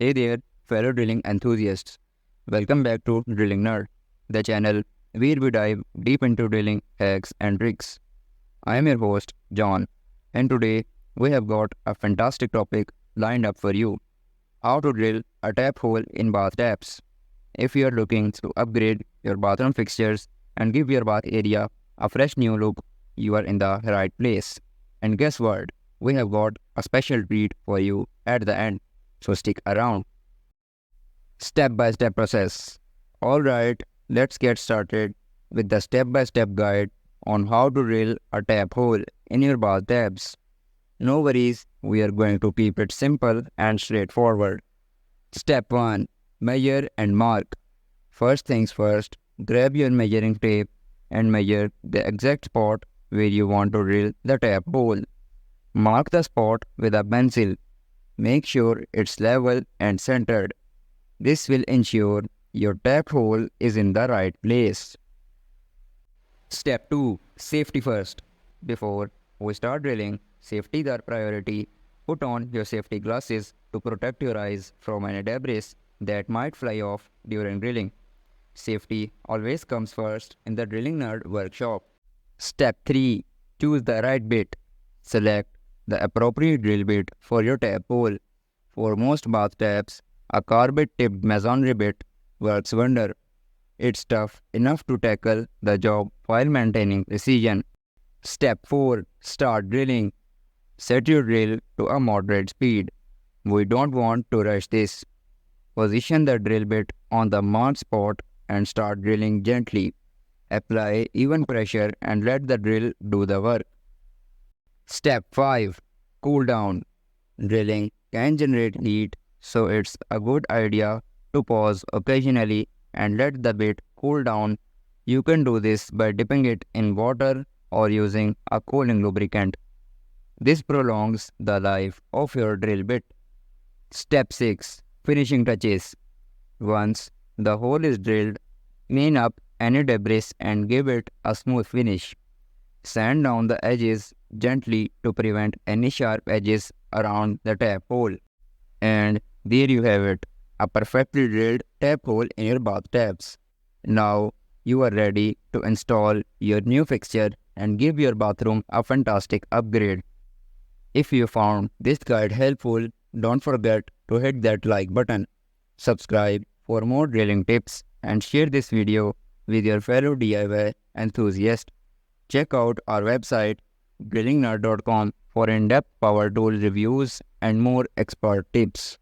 Hey there, fellow drilling enthusiasts. Welcome back to Drilling Nerd, the channel where we dive deep into drilling hacks and tricks. I am your host, John, and today we have got a fantastic topic lined up for you: how to drill a tap hole in bath taps. If you are looking to upgrade your bathroom fixtures and give your bath area a fresh new look, you are in the right place. And guess what? We have got a special treat for you at the end, so stick around. Step-by-step process. Alright, let's get started with the step-by-step guide on how to drill a tap hole in your bath taps. No worries, we are going to keep it simple and straightforward. Step 1. Measure and mark. First things first, grab your measuring tape and measure the exact spot where you want to drill the tap hole. Mark the spot with a pencil. Make sure it's level and centered. This will ensure your tap hole is in the right place. Step 2. Safety first. Before we start drilling, safety is our priority. Put on your safety glasses to protect your eyes from any debris that might fly off during drilling. Safety always comes first in the Drilling Nerd workshop. Step 3. Choose the right bit. Select the appropriate drill bit for your tap hole. For most bath taps, a carbide-tipped masonry bit works wonder. It's tough enough to tackle the job while maintaining precision. Step 4. Start drilling. Set your drill to a moderate speed. We don't want to rush this. Position the drill bit on the marked spot and start drilling gently. Apply even pressure and let the drill do the work. Step 5. Cool down. Drilling can generate heat, so it's a good idea to pause occasionally and let the bit cool down. You can do this by dipping it in water or using a cooling lubricant. This prolongs the life of your drill bit. Step 6. Finishing touches. Once the hole is drilled, clean up any debris and give it a smooth finish. Sand down the edges gently to prevent any sharp edges around the tap hole. And there you have it, a perfectly drilled tap hole in your bath taps. Now you are ready to install your new fixture and give your bathroom a fantastic upgrade. If you found this guide helpful, don't forget to hit that like button, subscribe for more drilling tips, and share this video with your fellow DIY enthusiasts. Check out our website drillingnerd.com for in-depth power tool reviews and more expert tips.